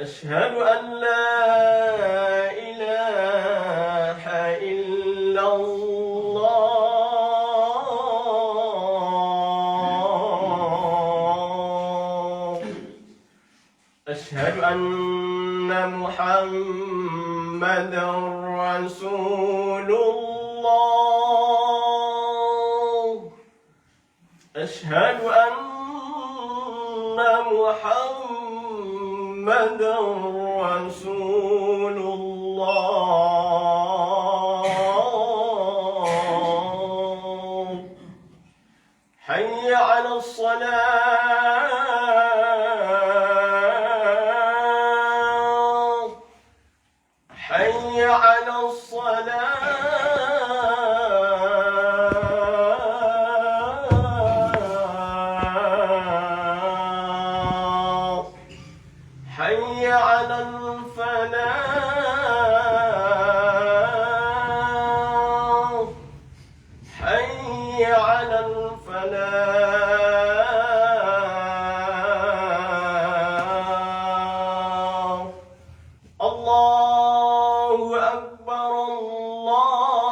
أشهد أن لا إله إلا الله. أشهد أن محمدا رسول الله. أشهد أن محمدا رسول الله. حي على الصلاة. حي على الصلاة. حي على الفلاح. حي على الفلاح. الله أكبر الله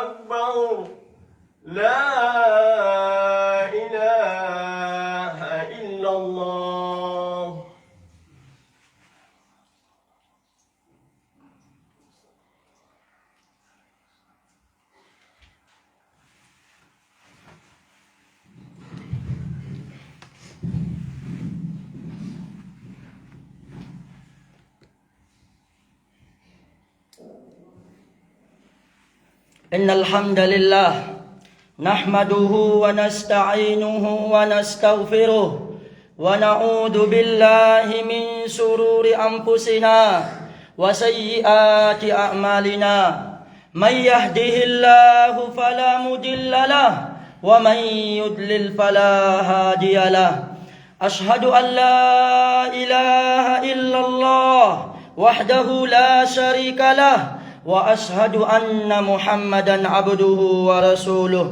أكبر. لا إله إلا الله. إن الحمد لله نحمده ونستعينه ونستغفره ونعوذ بالله من شرور أنفسنا وسيئات أعمالنا. من يهده الله فلا مضل له ومن يضلل فلا هادي له. أشهد أن لا إله إلا الله وحده لا شريك له وأشهد أن محمدا عبده ورسوله.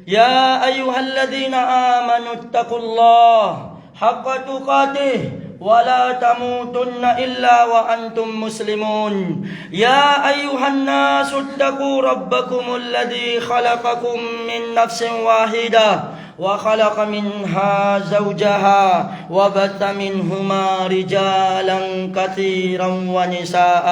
يا أيها الذين آمنوا اتقوا الله حق تقاته ولا تموتن إلا وأنتم مسلمون. يا أيها الناس اتقوا ربكم الذي خلقكم من نفس واحدة وخلق منها زوجها وبث منهما رجالا كثيرا ونساء.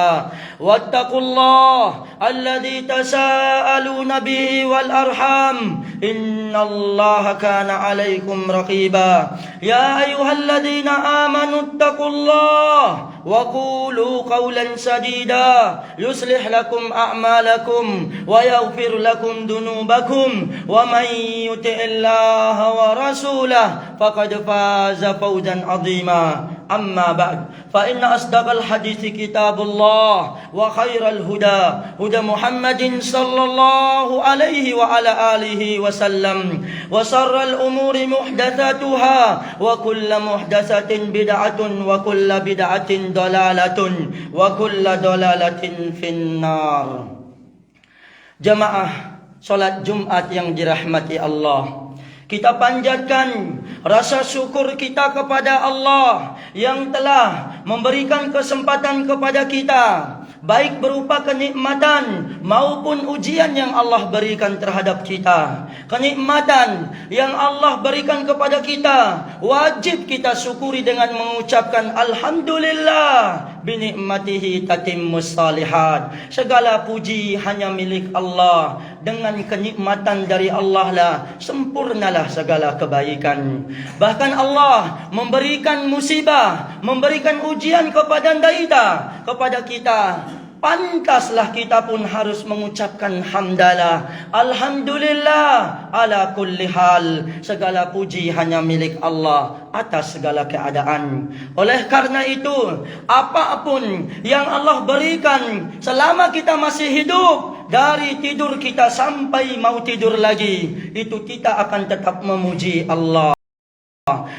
واتقوا الله الذي تساءلون به والأرحام إن الله كان عليكم رقيبا. يا أيها الذين آمنوا اتقوا الله وقولوا قولا سديدا يصلح لكم أعمالكم ويغفر لكم ذنوبكم ومن يطع الله ورسوله فقد فاز فوزا عظيما. أما بعد فإن أصدق الحديث كتاب الله وخير الهدى هدى محمد صلى الله عليه وعلى آله وسلم وشر الأمور محدثاتها وكل محدثة بدعة وكل بدعة ضلالة وكل ضلالة في النار. Jamaah salat Jumat yang dirahmati Allah, kita panjatkan rasa syukur kita kepada Allah yang telah memberikan kesempatan kepada kita, baik berupa kenikmatan maupun ujian yang Allah berikan terhadap kita. Kenikmatan yang Allah berikan kepada kita wajib kita syukuri dengan mengucapkan alhamdulillah binikmatihi tatimmus salihat. Segala puji hanya milik Allah. Dengan kenikmatan dari Allah lah sempurnalah segala kebaikan. Bahkan Allah memberikan musibah, memberikan ujian kepada kita. Pantaslah kita pun harus mengucapkan hamdalah. Alhamdulillah ala kulli hal. Segala puji hanya milik Allah atas segala keadaan. Oleh karena itu, apapun yang Allah berikan selama kita masih hidup, dari tidur kita sampai mau tidur lagi, itu kita akan tetap memuji Allah.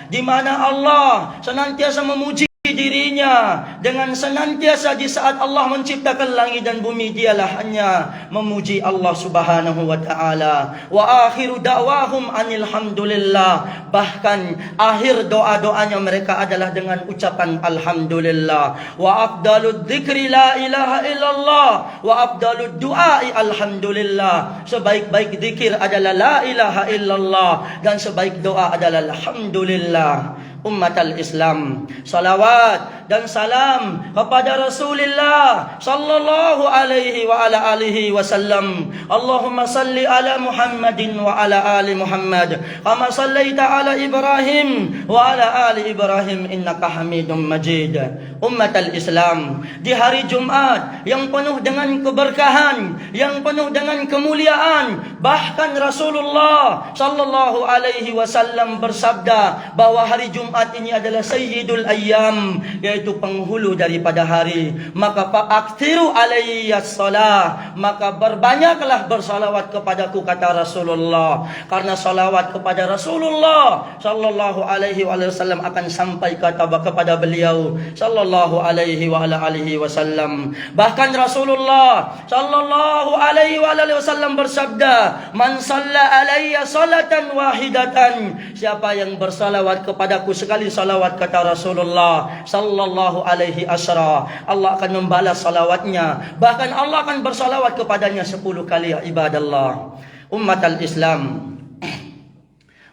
Di mana Allah senantiasa memuji memuji dirinya dengan senantiasa di saat Allah menciptakan langit dan bumi, dialah hanya memuji Allah Subhanahu wa taala. Wa akhiru da'wahum anil hamdulillah. Bahkan akhir doa-doanya mereka adalah dengan ucapan alhamdulillah. Wa afdalud dzikri la ilaha illallah wa afdalud du'ai alhamdulillah. Sebaik-baik zikir adalah la ilaha illallah dan sebaik doa adalah alhamdulillah. Ummatal Islam, salawat dan salam kepada Rasulullah sallallahu alaihi wa ala alihi wasallam. Allahumma salli ala Muhammadin wa ala ali Muhammad kama sallaita ala Ibrahim wa ala ali Ibrahim innaka Hamidum Majid. Ummatal Islam, di hari Jumat yang penuh dengan keberkahan, yang penuh dengan kemuliaan, bahkan Rasulullah sallallahu alaihi wasallam bersabda bahwa hari Jumat ini adalah sayyidul ayyam, yaitu penghulu daripada hari. Maka fa'aktsiru alayyas salah, maka berbanyaklah bersalawat kepadaku, kata Rasulullah. Karena salawat kepada Rasulullah sallallahu alaihi wasallam akan sampai kepada beliau sallallahu alaihi wa ala alihi wasallam. Bahkan Rasulullah sallallahu alaihi wa alihi wasallam bersabda, "Man shalla alayya salatan wahidatan." Siapa yang bersalawat kepadaku sekali salawat, kata Rasulullah sallallahu alaihi asra, Allah akan membalas salawatnya. Bahkan Allah akan bersalawat kepadanya 10 kali. Ibadallah, ummatal Islam,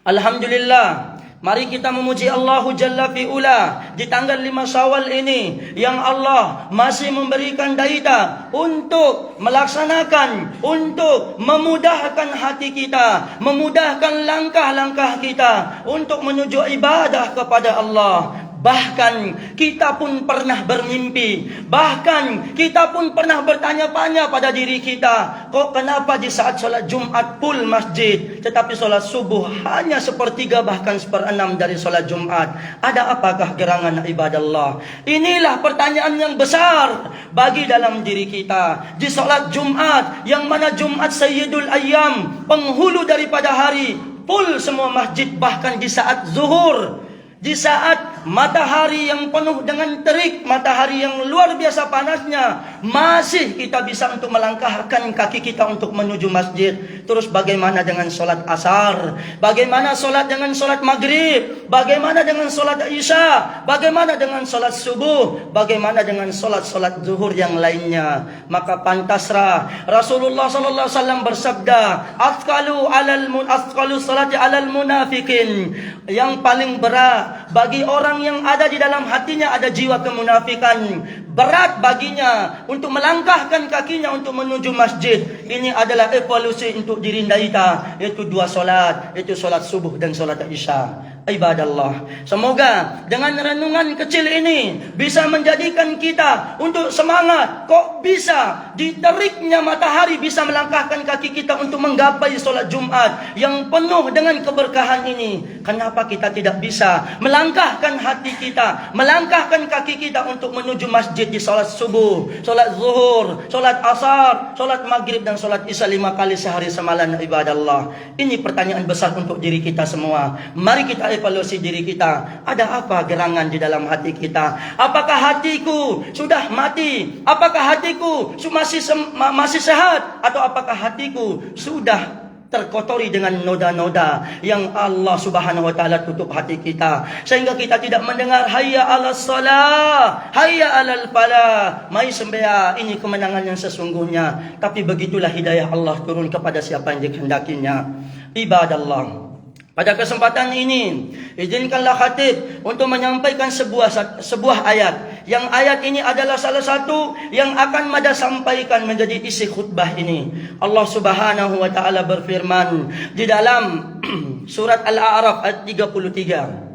alhamdulillah, mari kita memuji Allah Jalla fi'ula di tanggal 5 Syawal ini, yang Allah masih memberikan daya untuk melaksanakan, untuk memudahkan hati kita, memudahkan langkah-langkah kita untuk menuju ibadah kepada Allah. Bahkan kita pun pernah bermimpi, bahkan kita pun pernah bertanya-tanya pada diri kita, kok kenapa di saat solat Jumat full masjid, tetapi solat subuh hanya 1/3 bahkan 1/6 dari solat Jumat? Ada apakah gerangan ibadah Allah? Inilah pertanyaan yang besar bagi dalam diri kita. Di solat Jumat, yang mana Jumat Sayyidul Ayyam, penghulu daripada hari, full semua masjid. Bahkan di saat zuhur, di saat matahari yang penuh dengan terik, matahari yang luar biasa panasnya, masih kita bisa untuk melangkahkan kaki kita untuk menuju masjid. Terus bagaimana dengan solat asar? Bagaimana solat dengan solat maghrib? Bagaimana dengan solat isya? Bagaimana dengan solat subuh? Bagaimana dengan solat-solat zuhur yang lainnya? Maka pantaslah Rasulullah sallallahu alaihi wasallam bersabda, "Athqalu salati alal munafikin." Yang paling berat bagi orang yang ada di dalam hatinya ada jiwa kemunafikan, berat baginya untuk melangkahkan kakinya untuk menuju masjid. Ini adalah evolusi untuk diri kita, yaitu 2 solat, yaitu solat subuh dan solat isya. Ibadallah, semoga dengan renungan kecil ini bisa menjadikan kita untuk semangat. Kok bisa di teriknya matahari bisa melangkahkan kaki kita untuk menggapai solat Jumat yang penuh dengan keberkahan ini? Kenapa kita tidak bisa melangkahkan hati kita, melangkahkan kaki kita untuk menuju masjid di solat subuh, solat zuhur, solat asar, solat maghrib dan solat isya 5 kali sehari semalam? Ibadallah, ini pertanyaan besar untuk diri kita semua. Mari kita evaluasi diri kita. Ada apa gerangan di dalam hati kita? Apakah hatiku sudah mati? Apakah hatiku masih sehat? Atau apakah hatiku sudah terkotori dengan noda-noda yang Allah Subhanahu wa taala tutup hati kita, sehingga kita tidak mendengar hayya 'alas shalah, hayya 'alal falah, mai sembaya, ini kemenangan yang sesungguhnya. Tapi begitulah hidayah Allah turun kepada siapa yang dikehendakinya. Ibadallah, pada kesempatan ini izinkanlah khatib untuk menyampaikan sebuah ayat, yang ayat ini adalah salah satu yang akan Mada sampaikan menjadi isi khutbah ini. Allah Subhanahu wa taala berfirman di dalam surat Al-A'raf ayat 33,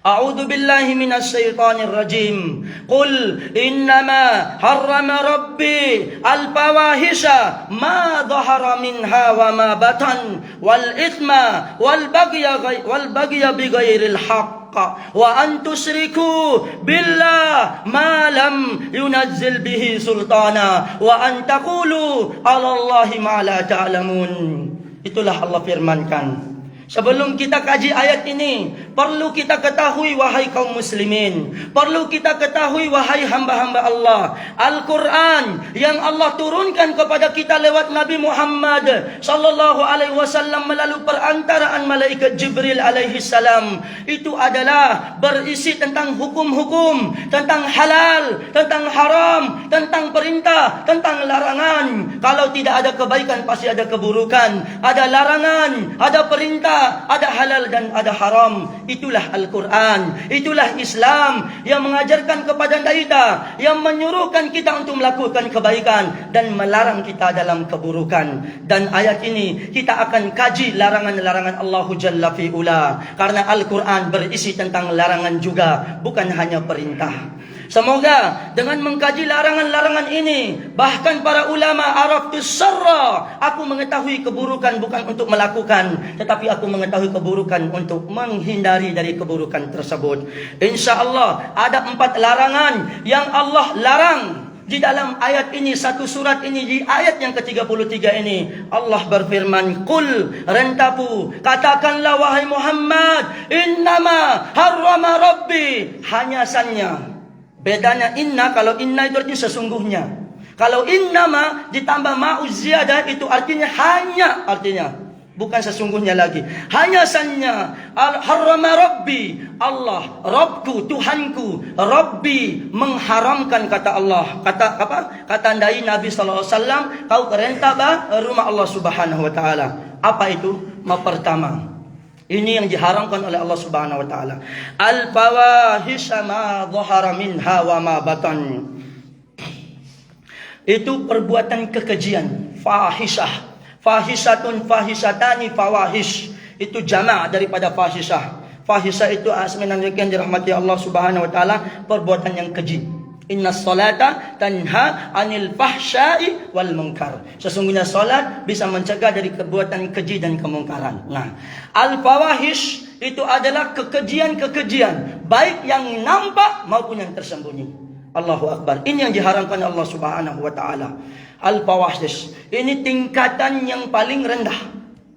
A'udzu billahi minasy syaithanir rajim. Qul innama harrama rabbi al-fawahisha ma dhahara minha wa ma batan wal ithma wal bagya bighairil haqq wa an tusyriku billah ma lam yunazzil bihi sultana wa an taqulu 'ala Allahi ma la ta'lamun. Itulah Allah firmankan. Sebelum kita kaji ayat ini, perlu kita ketahui wahai kaum muslimin, perlu kita ketahui wahai hamba-hamba Allah, Al-Quran yang Allah turunkan kepada kita lewat Nabi Muhammad sallallahu alaihi wasallam melalui perantaraan malaikat Jibril alaihi salam, itu adalah berisi tentang hukum-hukum, tentang halal, tentang haram, tentang perintah, tentang larangan. Kalau tidak ada kebaikan pasti ada keburukan, ada larangan, ada perintah, ada halal dan ada haram. Itulah Al-Quran, itulah Islam yang mengajarkan kepada kita, yang menyuruhkan kita untuk melakukan kebaikan dan melarang kita dalam keburukan. Dan ayat ini kita akan kaji larangan-larangan Allah Jalla fi'ula, karena Al-Quran berisi tentang larangan juga, bukan hanya perintah. Semoga dengan mengkaji larangan-larangan ini, bahkan para ulama araftus syarra, aku mengetahui keburukan bukan untuk melakukan, tetapi aku mengetahui keburukan untuk menghindari dari keburukan tersebut. InsyaAllah ada 4 larangan yang Allah larang di dalam ayat ini, satu surat ini, di ayat yang ke-33 ini. Allah berfirman, Qul, rentapu, katakanlah wahai Muhammad, innama harrama rabbi, hanya sanya. Bedanya inna, kalau inna itu artinya sesungguhnya. Kalau innama ditambah ma'uz ziyadah itu artinya hanya, artinya bukan sesungguhnya lagi. Hanya sanya, harrama rabbi, Allah, Rabbku, Tuhanku, Rabbi mengharamkan, kata Allah. Kata apa? Kata dai Nabi sallallahu alaihi wasallam, kau renta rumah Allah Subhanahu wa taala. Apa itu? Pertama, ini yang diharamkan oleh Allah Subhanahu wa taala. Al-fawahisha ma dhahara minha wa ma batan. Itu perbuatan kekejian, fahisyah. Fahisatun, fahisatani, fawahish. Itu jama' daripada fahisyah. Fahisyah itu asminan yang dirahmati Allah Subhanahu wa taala, perbuatan yang keji. Inna salata tanha anil fahsya'i wal munkar. Sesungguhnya salat bisa mencegah dari perbuatan keji dan kemungkaran. Nah, al-fawahish itu adalah kekejian-kekejian, baik yang nampak maupun yang tersembunyi. Allahu Akbar. Ini yang diharamkan Allah Subhanahu wa taala. Al-fawahish ini tingkatan yang paling rendah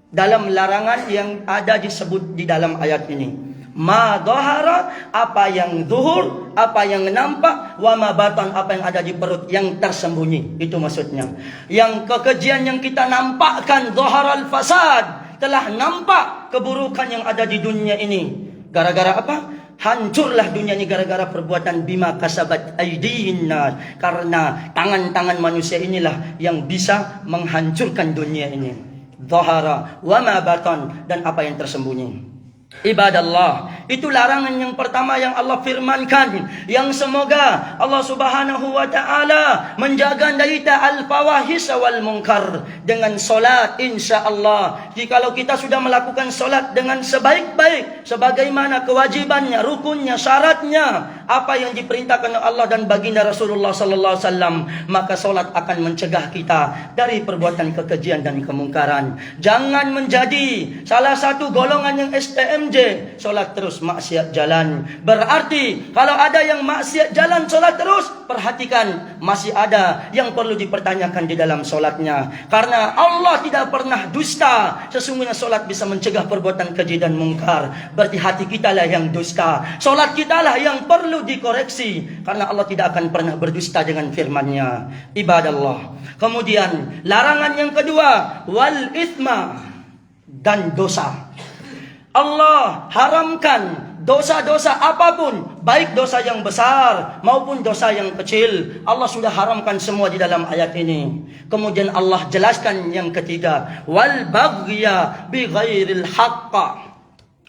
dalam larangan yang ada disebut di dalam ayat ini. Ma dhahara, apa yang zuhur, apa yang nampak, wa ma batan, apa yang ada di perut, yang tersembunyi. Itu maksudnya. Yang kekejian yang kita nampakkan, dhaharal fasad, telah nampak keburukan yang ada di dunia ini. Gara-gara apa? Hancurlah dunia ini gara-gara perbuatan bima kasabat aidihin nas. Karena tangan-tangan manusia inilah yang bisa menghancurkan dunia ini. Dhahara wa ma batan, dan apa yang tersembunyi. Ibadallah, itu larangan yang pertama yang Allah firmankan, yang semoga Allah Subhanahu wa taala menjaga kita al-fawahisha wal munkar dengan solat. InsyaAllah, jikalau kita sudah melakukan solat dengan sebaik-baik, sebagaimana kewajibannya, rukunnya, syaratnya, apa yang diperintahkan oleh Allah dan baginda Rasulullah sallallahu alaihi wasallam, maka solat akan mencegah kita dari perbuatan kekejian dan kemungkaran. Jangan menjadi salah satu golongan yang STMJ, solat terus maksiat jalan. Berarti kalau ada yang maksiat jalan solat terus, perhatikan, masih ada yang perlu dipertanyakan di dalam solatnya. Karena Allah tidak pernah dusta. Sesungguhnya solat bisa mencegah perbuatan keji dan mungkar. Berarti hati kita lah yang dusta, solat kita lah yang perlu dikoreksi, karena Allah tidak akan pernah berdusta dengan firman-Nya. Ibadallah. Kemudian larangan yang kedua, wal ithma, dan dosa. Allah haramkan dosa-dosa apapun, baik dosa yang besar maupun dosa yang kecil. Allah sudah haramkan semua di dalam ayat ini. Kemudian Allah jelaskan yang ketiga, wal baghya bi ghairil haqq.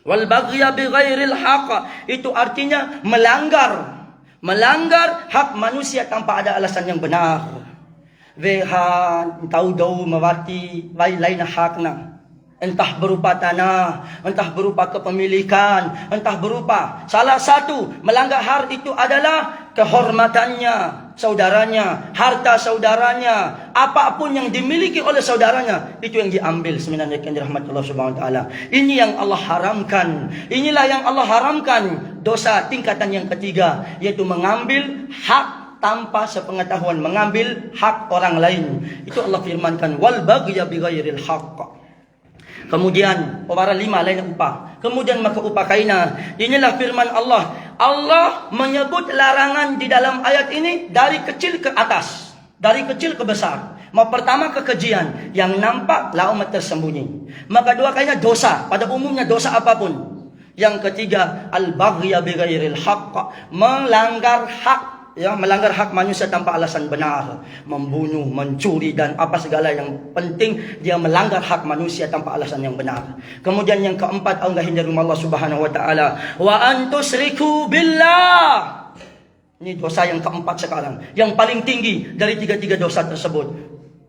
Wal baghya bi ghairil haqq itu artinya melanggar hak manusia tanpa ada alasan yang benar. Veha tahu mawati lain hakna. Entah berupa tanah, entah berupa kepemilikan, entah berupa salah satu melanggar hak itu adalah kehormatannya saudaranya, harta saudaranya, apapun yang dimiliki oleh saudaranya, itu yang diambil. Sebenarnya yang dirahmati Allah Subhanahu wa taala. Ini yang Allah haramkan. Inilah yang Allah haramkan. Dosa tingkatan yang ketiga, yaitu mengambil hak tanpa sepengetahuan, mengambil hak orang lain. Itu Allah firmankan, wal baghya bighairil haqq. Kemudian para 5 lain upah. Kemudian maka upah kaina. Inilah firman Allah. Allah menyebut larangan di dalam ayat ini dari kecil ke atas, dari kecil ke besar. Pertama kekejian yang nampak la umat tersembunyi. Maka dua kalinya dosa, pada umumnya dosa apapun. Yang ketiga al-baghya bighairil haqq, melanggar hak. Ya, melanggar hak manusia tanpa alasan benar, membunuh, mencuri dan apa segala yang penting dia melanggar hak manusia tanpa alasan yang benar. Kemudian yang keempat, Allah hindari Allah Subhanahu wa taala, wa antusriku billah. Ini dosa yang keempat sekarang, yang paling tinggi dari tiga-tiga dosa tersebut.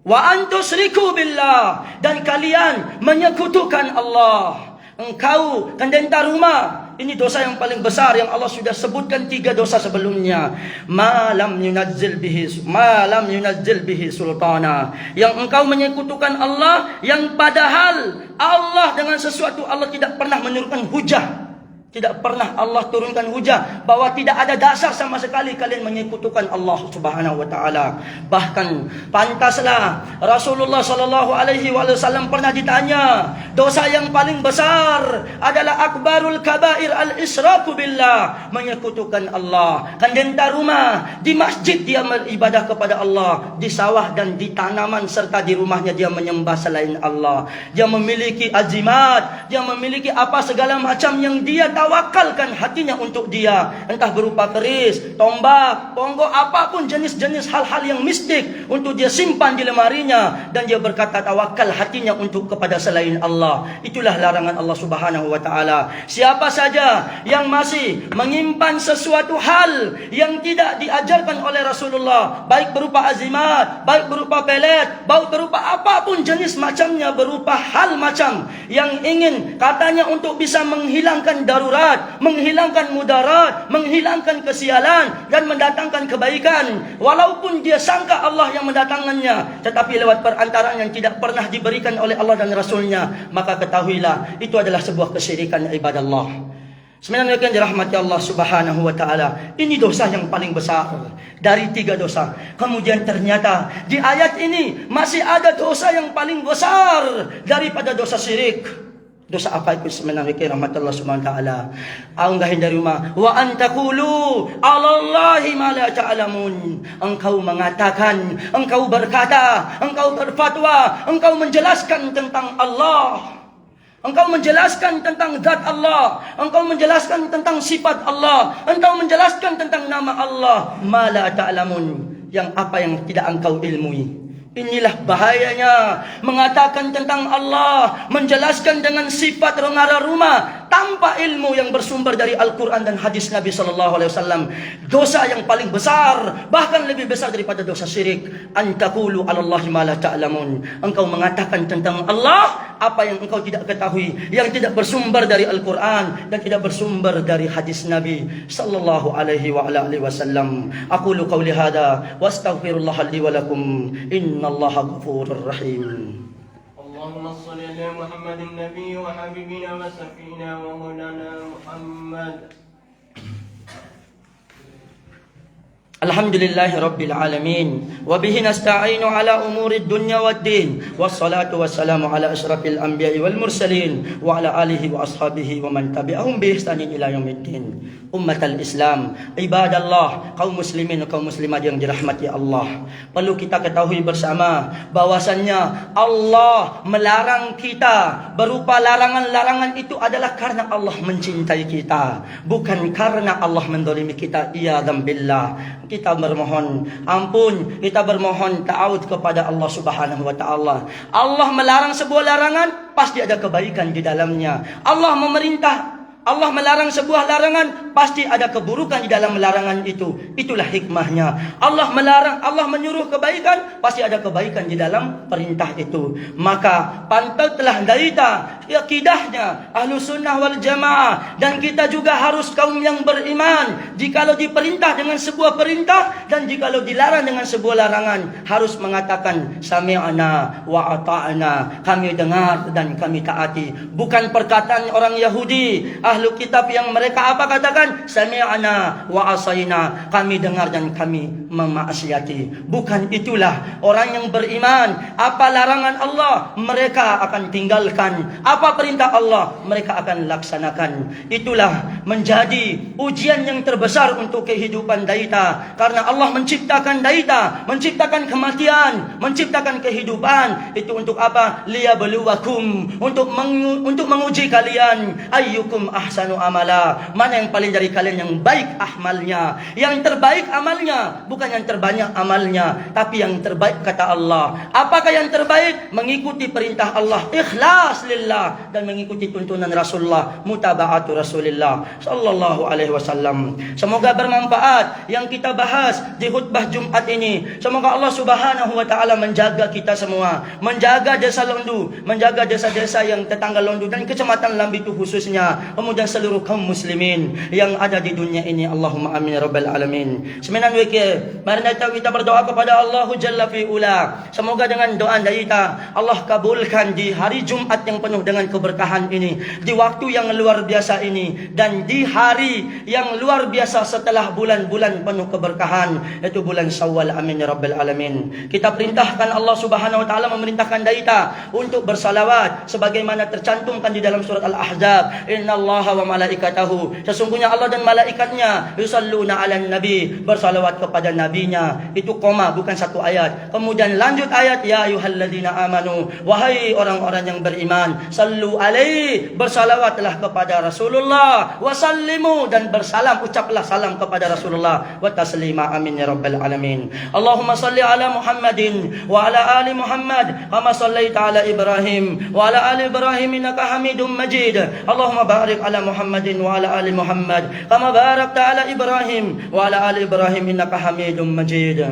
Wa antusriku billah, dan kalian menyekutukan Allah. Engkau kendenta rumah, ini dosa yang paling besar yang Allah sudah sebutkan 3 dosa sebelumnya. Malam yunazzil bihi sultana, yang engkau menyekutukan Allah, yang padahal Allah dengan sesuatu Allah tidak pernah menurunkan hujah. Tidak pernah Allah turunkan hujah bahwa tidak ada dasar sama sekali kalian menyekutukan Allah Subhanahu wa taala. Bahkan pantaslah Rasulullah sallallahu alaihi wasallam pernah ditanya, dosa yang paling besar adalah akbarul kabair al-israku billah, menyekutukan Allah. Kendenta rumah, di masjid dia beribadah kepada Allah, di sawah dan di tanaman serta di rumahnya dia menyembah selain Allah. Dia memiliki azimat, dia memiliki apa segala macam yang dia tawakalkan hatinya untuk dia, entah berupa keris, tombak, ponggok, apapun jenis-jenis hal-hal yang mistik untuk dia simpan di lemarinya, dan dia berkata tawakal hatinya untuk kepada selain Allah. Itulah larangan Allah Subhanahu wa taala. Siapa saja yang masih menyimpan sesuatu hal yang tidak diajarkan oleh Rasulullah, baik berupa azimat, baik berupa pelet, baik berupa apapun jenis macamnya, berupa hal macam yang ingin katanya untuk bisa menghilangkan darurat, menghilangkan mudarat, menghilangkan kesialan dan mendatangkan kebaikan, walaupun dia sangka Allah yang mendatangkannya, tetapi lewat perantaraan yang tidak pernah diberikan oleh Allah dan Rasulnya, maka ketahuilah itu adalah sebuah kesyirikan ibadah Allah. Sebenarnya yang dirahmati Allah Subhanahu wa taala, ini dosa yang paling besar dari 3 dosa. Kemudian ternyata di ayat ini masih ada dosa yang paling besar daripada dosa syirik. Dosa apa itu sebenarnya rahmatullah subhanahu wa ta'ala? Anggahin dari rumah. Wa antaqulu 'alallahi ma la ta'lamun. Engkau mengatakan, engkau berkata, engkau berfatwa, engkau menjelaskan tentang Allah. Engkau menjelaskan tentang zat Allah, engkau menjelaskan tentang sifat Allah, engkau menjelaskan tentang nama Allah, ma la ta'lamun, yang apa yang tidak engkau ilmui. Inilah bahayanya mengatakan tentang Allah, menjelaskan dengan sifat rongara rumah tanpa ilmu yang bersumber dari Al-Quran dan hadis Nabi SAW. Dosa yang paling besar, bahkan lebih besar daripada dosa syirik. Antaqulu 'alallahi ma la ta'lamun. Engkau mengatakan tentang Allah apa yang engkau tidak ketahui, yang tidak bersumber dari Al-Quran dan tidak bersumber dari hadis Nabi sallallahu alaihi wasallam. Aqulu qawli hadha wa astaghfirullah li wa lakum. Innallaha ghafurur rahim. اللهم صل على محمد النبي وحبيبنا وسفينا ومولانا محمد. Alhamdulillahi Rabbil Alamin. Wabihi nasta'inu ala umuri dunya wad din. Wassalatu wassalamu ala ashrafil anbiya'i wal mursalin. Wa ala alihi wa ashabihi wa man tabi'ahum bi ihsanin ila yaumiddin. Ummatal Islam, ibadallah, kaum muslimin, kaum muslimat yang dirahmati Allah. Perlu kita ketahui bersama bahwasannya Allah melarang kita, berupa larangan-larangan itu adalah karena Allah mencintai kita, bukan karena Allah mendolimi kita. Iyadzam billah. Kita bermohon ampun, kita bermohon ta'awud kepada Allah Subhanahu wa ta'ala. Allah melarang sebuah larangan, pasti ada kebaikan di dalamnya. Allah melarang sebuah larangan, pasti ada keburukan di dalam larangan itu. Itulah hikmahnya. Allah melarang, Allah menyuruh kebaikan, pasti ada kebaikan di dalam perintah itu. Maka pantaulah darita akidahnya Ahlus Sunnah wal Jamaah, dan kita juga harus kaum yang beriman. Jikalau diperintah dengan sebuah perintah dan jikalau dilarang dengan sebuah larangan, harus mengatakan sami'na wa ata'na, kami dengar dan kami taati. Bukan perkataan orang Yahudi ahlu kitab yang mereka apa katakan? Sami'na wa asaina. Kami dengar dan kami memaksiati. Bukan itulah orang yang beriman. Apa larangan Allah, mereka akan tinggalkan. Apa perintah Allah, mereka akan laksanakan. Itulah menjadi ujian yang terbesar untuk kehidupan daita. Karena Allah menciptakan daita, menciptakan kematian, menciptakan kehidupan. Itu untuk apa? Liyabluwakum, untuk menguji kalian. Ayyukum ahsanu amala, mana yang paling dari kalian yang baik amalnya. Yang terbaik amalnya, bukan yang terbanyak amalnya, tapi yang terbaik kata Allah. Apakah yang terbaik? Mengikuti perintah Allah, ikhlas lillah, dan mengikuti tuntunan Rasulullah, mutaba'atu Rasulillah sallallahu alaihi wasallam. Semoga bermanfaat yang kita bahas di khutbah Jumat ini. Semoga Allah Subhanahu wa taala menjaga kita semua, menjaga desa Londu, menjaga desa-desa yang tetangga Londu dan Kecamatan Lambi itu khususnya, kemudian seluruh kaum muslimin yang ada di dunia ini. Allahumma amin ya rabbal alamin. Seminan weke, mari kita berdoa kepada Allah Jalla fi'ula. Semoga dengan doa kita Allah kabulkan di hari Jumat yang penuh dengan keberkahan ini, di waktu yang luar biasa ini, dan di hari yang luar biasa setelah bulan-bulan penuh keberkahan, yaitu bulan Syawal. Amin ya rabbal alamin. Kita perintahkan Allah Subhanahu wa taala memerintahkan daita untuk bersalawat sebagaimana tercantumkan di dalam surat Al-Ahzab. Innallaha wa malaikatahu, sesungguhnya Allah dan malaikatnya yusalluna 'alan nabi, bersalawat kepada nabinya. Itu koma, bukan satu ayat. Kemudian lanjut ayat, ya ayyuhalladzina amanu, wahai orang-orang yang beriman, sallu alaihi, bersalawatlah kepada Rasulullah, wasallimu, dan bersalam, ucaplah salam kepada Rasulullah, wa taslima. Amin ya rabbal alamin. Allahumma salli ala Muhammadin wa ala ali Muhammad kama sallaita ala Ibrahim wa ala ali Ibrahim innaka Hamidum Majid. Allahumma barik ala Muhammadin wa ala ali Muhammad kama barakta ala Ibrahim wa ala ali Ibrahim innaka Hamidum Majid.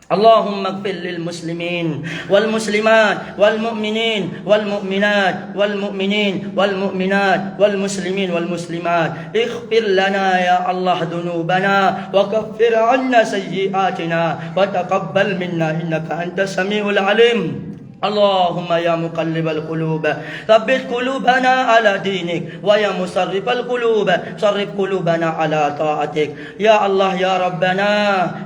اللهم اغفر للمسلمين والمسلمات والمؤمنين والمؤمنات والمؤمنين والمؤمنات والمسلمين والمسلمات. اغفر لنا يا الله ذنوبنا وكفر عنا سيئاتنا وتقبل منا إنك أنت السميع العليم. اللهم يا مقلب القلوب ثبت قلوبنا على دينك ويا مصرف القلوب صرف قلوبنا على طاعتك. يا الله يا ربنا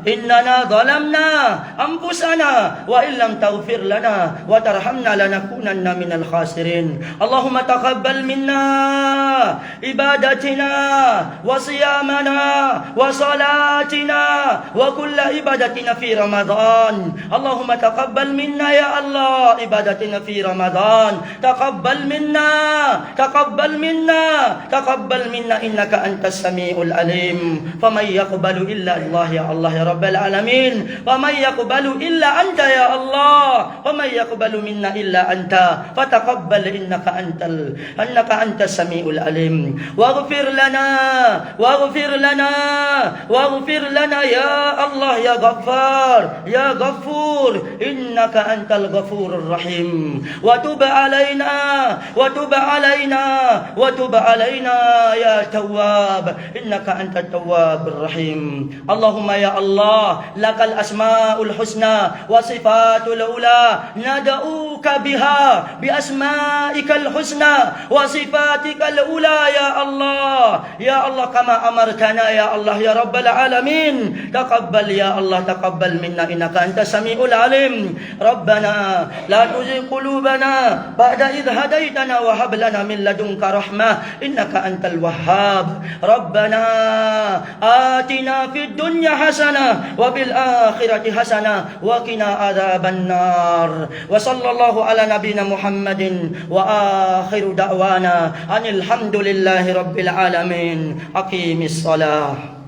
إننا ظلمنا أنفسنا وإن لم تغفر لنا وترحمنا لنكونن من الخاسرين. اللهم تقبل منا عبادتنا وصيامنا وصلاتنا وكل عبادتنا في رمضان. اللهم تقبل منا يا الله عبادتنا في رمضان. تقبل منا تقبل منا تقبل منا إنك أنت السميع العليم. فمن يقبل إلا الله يا الله يا رب العالمين. ومن يقبل إلا أنت يا الله. ومن يقبل منا إلا أنت. فتقبل إنك أنت السميع العليم. واغفر لنا واغفر لنا واغفر لنا يا الله يا غفار يا غفور إنك أنت الغفور الرحيم. وتب علينا وتب علينا وتب علينا يا تواب إنك أنت التواب الرحيم. اللهم يا الله لك الأسماء الحسنى وصفات العلى ندعوك بها بأسمائك الحسنى وصفاتك العلى يا الله كما أمرتنا يا الله يا رب العالمين. تقبل يا الله تقبل منا إنك أنت السميع العليم. ربنا لا تزغ قلوبنا بعد إذ هديتنا وهب لنا من لدنك رحمة إنك أنت الوهاب. ربنا آتنا في الدنيا حسنة وفي الآخرة حسنة وقنا عذاب النار. وصلى الله على نبينا محمد وآخر دعوانا أن الحمد لله رب العالمين. أقيم الصلاة.